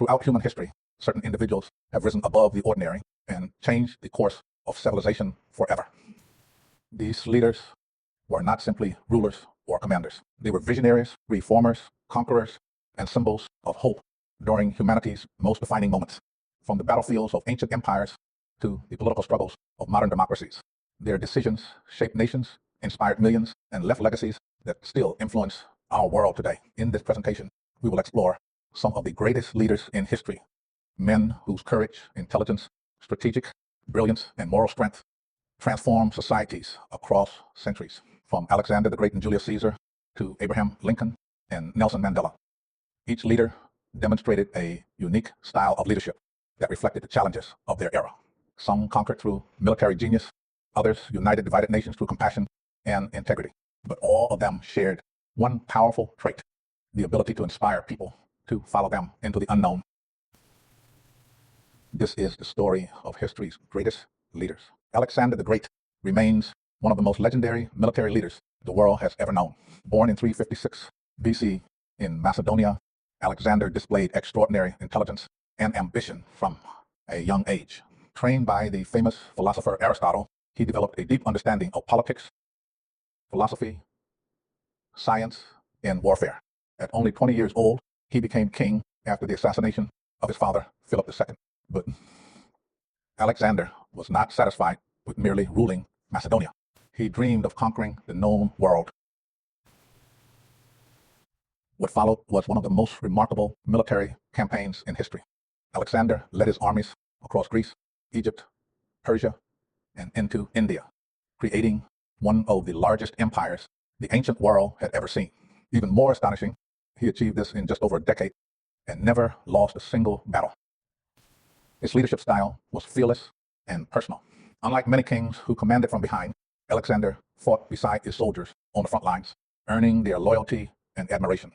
Throughout human history, certain individuals have risen above the ordinary and changed the course of civilization forever. These leaders were not simply rulers or commanders. They were visionaries, reformers, conquerors, and symbols of hope during humanity's most defining moments. From the battlefields of ancient empires to the political struggles of modern democracies, their decisions shaped nations, inspired millions, and left legacies that still influence our world today. In this presentation, we will explore some of the greatest leaders in history, men whose courage, intelligence, strategic brilliance, and moral strength transformed societies across centuries. From Alexander the Great and Julius Caesar to Abraham Lincoln and Nelson Mandela, each leader demonstrated a unique style of leadership that reflected the challenges of their era. Some conquered through military genius, others united divided nations through compassion and integrity. But all of them shared one powerful trait: the ability to inspire people to follow them into the unknown. This is the story of history's greatest leaders. Alexander the Great remains one of the most legendary military leaders the world has ever known. Born in 356 BC in Macedonia, Alexander displayed extraordinary intelligence and ambition from a young age. Trained by the famous philosopher Aristotle, he developed a deep understanding of politics, philosophy, science, and warfare. At only 20 years old, he became king after the assassination of his father, Philip II. But Alexander was not satisfied with merely ruling Macedonia. He dreamed of conquering the known world. What followed was one of the most remarkable military campaigns in history. Alexander led his armies across Greece, Egypt, Persia, and into India, creating one of the largest empires the ancient world had ever seen. Even more astonishing, he achieved this in just over a decade and never lost a single battle. His leadership style was fearless and personal. Unlike many kings who commanded from behind, Alexander fought beside his soldiers on the front lines, earning their loyalty and admiration.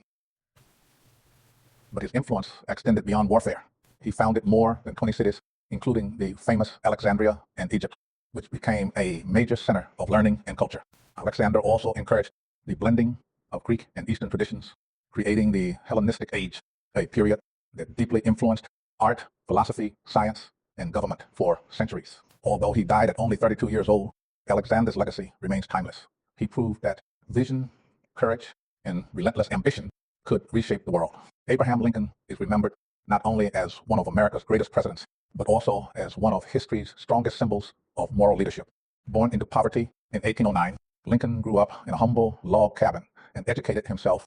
But his influence extended beyond warfare. He founded more than 20 cities, including the famous Alexandria and Egypt, which became a major center of learning and culture. Alexander also encouraged the blending of Greek and Eastern traditions, creating the Hellenistic Age, a period that deeply influenced art, philosophy, science, and government for centuries. Although he died at only 32 years old, Alexander's legacy remains timeless. He proved that vision, courage, and relentless ambition could reshape the world. Abraham Lincoln is remembered not only as one of America's greatest presidents, but also as one of history's strongest symbols of moral leadership. Born into poverty in 1809, Lincoln grew up in a humble log cabin and educated himself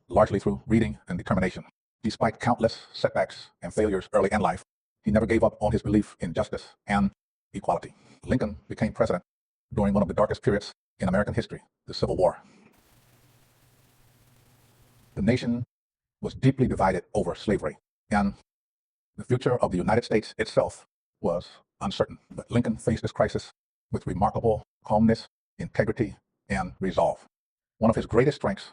largely through reading and determination. Despite countless setbacks and failures early in life, he never gave up on his belief in justice and equality. Lincoln became president during one of the darkest periods in American history, the Civil War. The nation was deeply divided over slavery, and the future of the United States itself was uncertain. But Lincoln faced this crisis with remarkable calmness, integrity, and resolve. One of his greatest strengths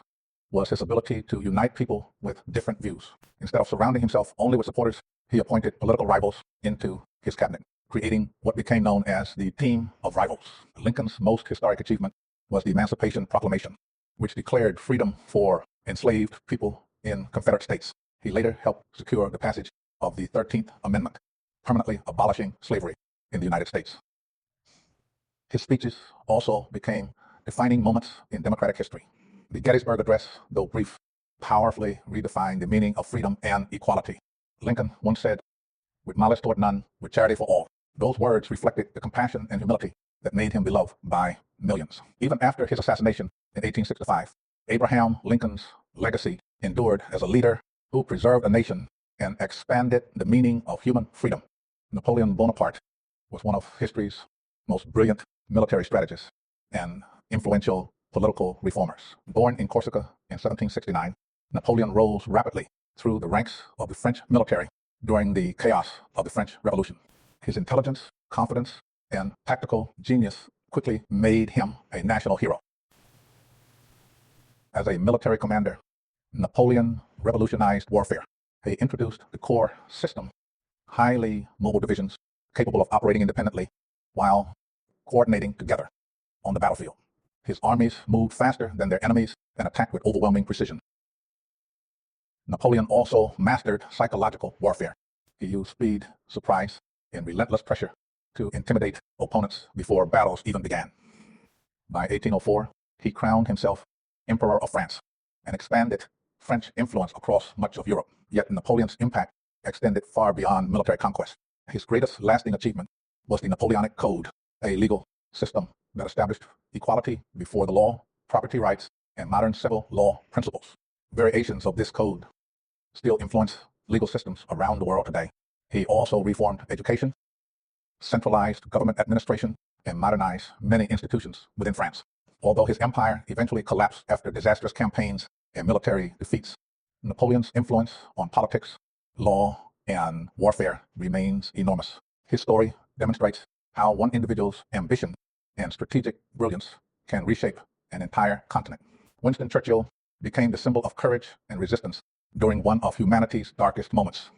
was his ability to unite people with different views. Instead of surrounding himself only with supporters, he appointed political rivals into his cabinet, creating what became known as the Team of Rivals. Lincoln's most historic achievement was the Emancipation Proclamation, which declared freedom for enslaved people in Confederate states. He later helped secure the passage of the 13th Amendment, permanently abolishing slavery in the United States. His speeches also became defining moments in democratic history. The Gettysburg Address, though brief, powerfully redefined the meaning of freedom and equality. Lincoln once said, "With malice toward none, with charity for all." Those words reflected the compassion and humility that made him beloved by millions. Even after his assassination in 1865, Abraham Lincoln's legacy endured as a leader who preserved a nation and expanded the meaning of human freedom. Napoleon Bonaparte was one of history's most brilliant military strategists and influential political reformers. Born in Corsica in 1769, Napoleon rose rapidly through the ranks of the French military during the chaos of the French Revolution. His intelligence, confidence, and tactical genius quickly made him a national hero. As a military commander, Napoleon revolutionized warfare. He introduced the corps system, highly mobile divisions capable of operating independently while coordinating together on the battlefield. His armies moved faster than their enemies and attacked with overwhelming precision. Napoleon also mastered psychological warfare. He used speed, surprise, and relentless pressure to intimidate opponents before battles even began. By 1804, he crowned himself Emperor of France and expanded French influence across much of Europe. Yet Napoleon's impact extended far beyond military conquest. His greatest lasting achievement was the Napoleonic Code, a legal system that established equality before the law, property rights, and modern civil law principles. Variations of this code still influence legal systems around the world today. He also reformed education, centralized government administration, and modernized many institutions within France. Although his empire eventually collapsed after disastrous campaigns and military defeats, Napoleon's influence on politics, law, and warfare remains enormous. His story demonstrates how one individual's ambition and strategic brilliance can reshape an entire continent. Winston Churchill became the symbol of courage and resistance during one of humanity's darkest moments.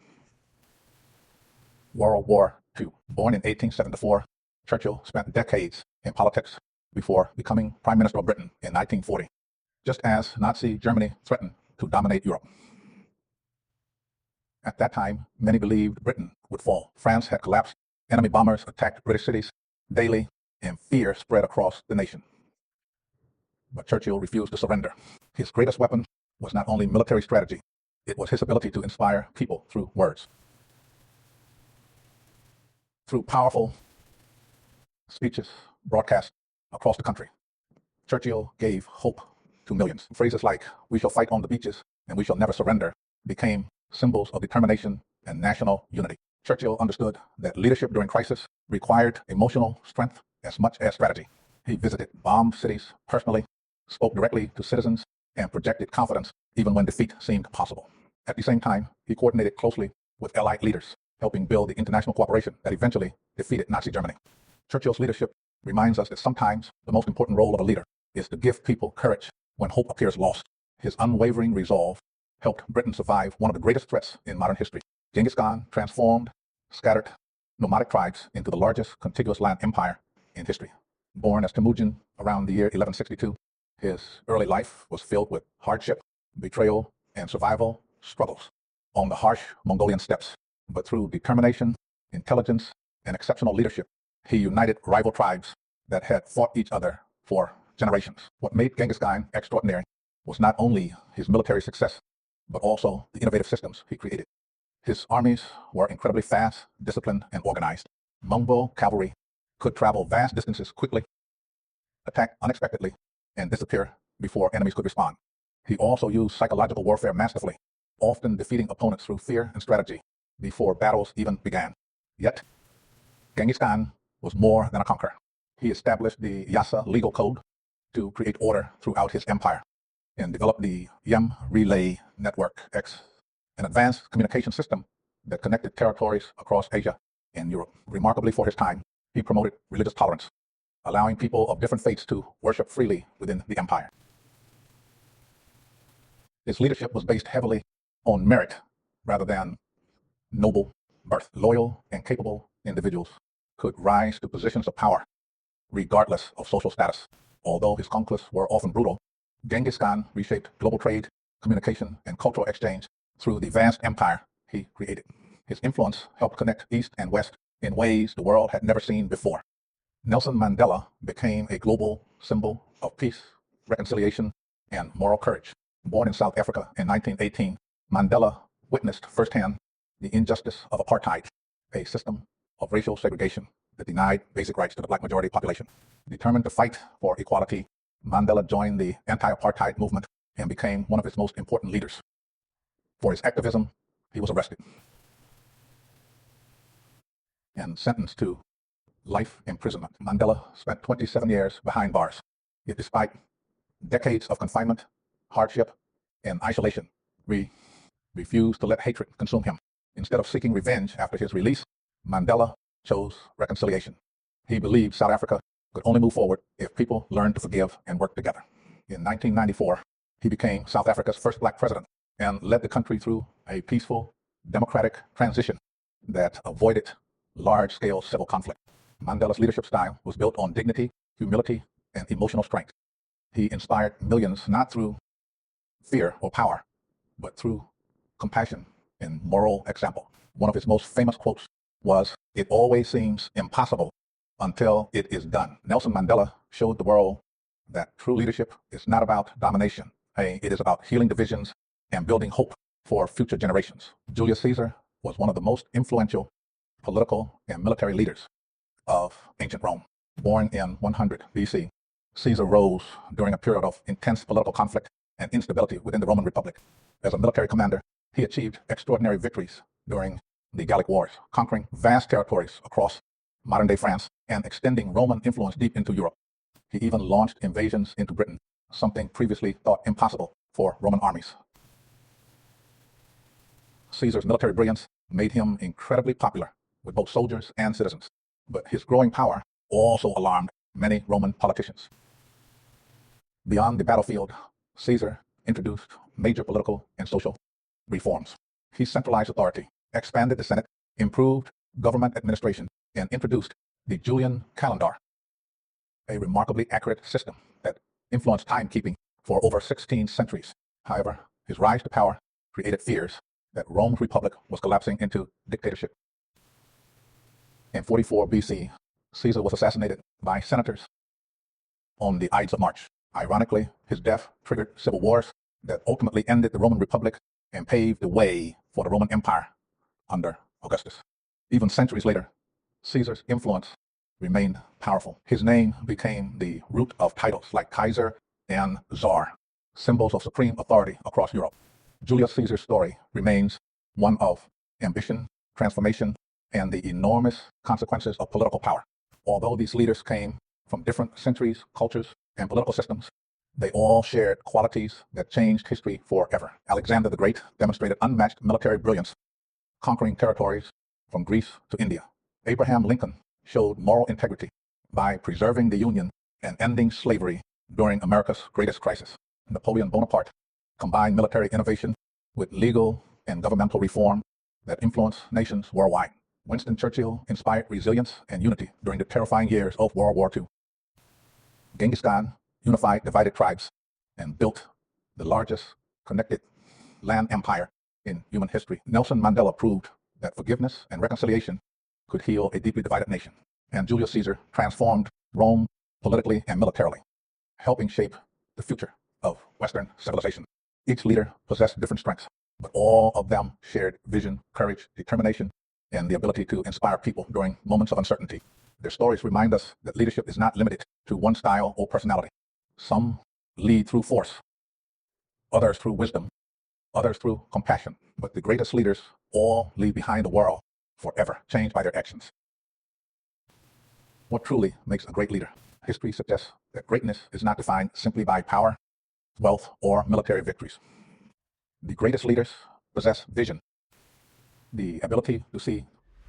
World War II. Born in 1874, Churchill spent decades in politics before becoming Prime Minister of Britain in 1940, just as Nazi Germany threatened to dominate Europe. At that time, many believed Britain would fall. France had collapsed, enemy bombers attacked British cities daily, and fear spread across the nation. But Churchill refused to surrender. His greatest weapon was not only military strategy, it was his ability to inspire people through words. Through powerful speeches broadcast across the country, Churchill gave hope to millions. Phrases like, "We shall fight on the beaches," and "We shall never surrender," became symbols of determination and national unity. Churchill understood that leadership during crisis required emotional strength as much as strategy. He visited bombed cities personally, spoke directly to citizens, and projected confidence even when defeat seemed possible. At the same time, he coordinated closely with Allied leaders, helping build the international cooperation that eventually defeated Nazi Germany. Churchill's leadership reminds us that sometimes the most important role of a leader is to give people courage when hope appears lost. His unwavering resolve helped Britain survive one of the greatest threats in modern history. Genghis Khan transformed scattered nomadic tribes into the largest contiguous land empire in history. Born as Temujin around the year 1162, his early life was filled with hardship, betrayal, and survival struggles on the harsh Mongolian steppes. But through determination, intelligence, and exceptional leadership, he united rival tribes that had fought each other for generations. What made Genghis Khan extraordinary was not only his military success, but also the innovative systems he created. His armies were incredibly fast, disciplined, and organized. Mongol cavalry could travel vast distances quickly, attack unexpectedly, and disappear before enemies could respond. He also used psychological warfare masterfully, often defeating opponents through fear and strategy before battles even began. Yet, Genghis Khan was more than a conqueror. He established the Yasa legal code to create order throughout his empire and developed the Yem Relay Network X, an advanced communication system that connected territories across Asia and Europe. Remarkably for his time, he promoted religious tolerance, allowing people of different faiths to worship freely within the empire. His leadership was based heavily on merit rather than noble birth. Loyal and capable individuals could rise to positions of power regardless of social status. Although his conquests were often brutal, Genghis Khan reshaped global trade, communication, and cultural exchange through the vast empire he created. His influence helped connect East and West in ways the world had never seen before. Nelson Mandela became a global symbol of peace, reconciliation, and moral courage. Born in South Africa in 1918, Mandela witnessed firsthand the injustice of apartheid, a system of racial segregation that denied basic rights to the black majority population. Determined to fight for equality, Mandela joined the anti-apartheid movement and became one of its most important leaders. For his activism, he was arrested and sentenced to life imprisonment. Mandela spent 27 years behind bars. Yet despite decades of confinement, hardship, and isolation, he refused to let hatred consume him. Instead of seeking revenge after his release, Mandela chose reconciliation. He believed South Africa could only move forward if people learned to forgive and work together. In 1994, he became South Africa's first black president and led the country through a peaceful, democratic transition that avoided large-scale civil conflict. Mandela's leadership style was built on dignity, humility, and emotional strength. He inspired millions not through fear or power, but through compassion and moral example. One of his most famous quotes was, "It always seems impossible until it is done." Nelson Mandela showed the world that true leadership is not about domination. It is about healing divisions and building hope for future generations. Julius Caesar was one of the most influential political and military leaders of ancient Rome. Born in 100 BC, Caesar rose during a period of intense political conflict and instability within the Roman Republic. As a military commander, he achieved extraordinary victories during the Gallic Wars, conquering vast territories across modern-day France and extending Roman influence deep into Europe. He even launched invasions into Britain, something previously thought impossible for Roman armies. Caesar's military brilliance made him incredibly popular with both soldiers and citizens, but his growing power also alarmed many Roman politicians. Beyond the battlefield, Caesar introduced major political and social reforms. He centralized authority, expanded the Senate, improved government administration, and introduced the Julian calendar, a remarkably accurate system that influenced timekeeping for over 16 centuries. However, his rise to power created fears that Rome's republic was collapsing into dictatorship. In 44 BC, Caesar was assassinated by senators on the Ides of March. Ironically, his death triggered civil wars that ultimately ended the Roman Republic and paved the way for the Roman Empire under Augustus. Even centuries later, Caesar's influence remained powerful. His name became the root of titles like Kaiser and Tsar, symbols of supreme authority across Europe. Julius Caesar's story remains one of ambition, transformation, and the enormous consequences of political power. Although these leaders came from different centuries, cultures, and political systems, they all shared qualities that changed history forever. Alexander the Great demonstrated unmatched military brilliance, conquering territories from Greece to India. Abraham Lincoln showed moral integrity by preserving the Union and ending slavery during America's greatest crisis. Napoleon Bonaparte combined military innovation with legal and governmental reform that influenced nations worldwide. Winston Churchill inspired resilience and unity during the terrifying years of World War II. Genghis Khan unified divided tribes and built the largest connected land empire in human history. Nelson Mandela proved that forgiveness and reconciliation could heal a deeply divided nation. And Julius Caesar transformed Rome politically and militarily, helping shape the future of Western civilization. Each leader possessed different strengths, but all of them shared vision, courage, determination, and the ability to inspire people during moments of uncertainty. Their stories remind us that leadership is not limited to one style or personality. Some lead through force, others through wisdom, others through compassion. But the greatest leaders all leave behind a world forever changed by their actions. What truly makes a great leader? History suggests that greatness is not defined simply by power, wealth, or military victories. The greatest leaders possess vision, the ability to see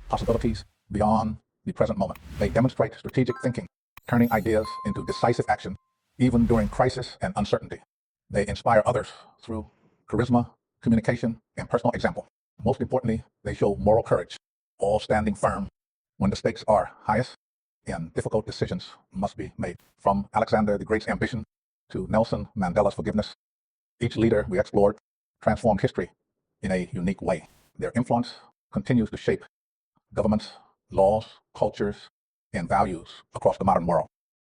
possibilities beyond the present moment. They demonstrate strategic thinking, turning ideas into decisive action, even during crisis and uncertainty. They inspire others through charisma, communication, and personal example. Most importantly, they show moral courage, all standing firm when the stakes are highest and difficult decisions must be made. From Alexander the Great's ambition to Nelson Mandela's forgiveness, each leader we explored transformed history in a unique way. Their influence continues to shape governments, laws, cultures, and values across the modern world.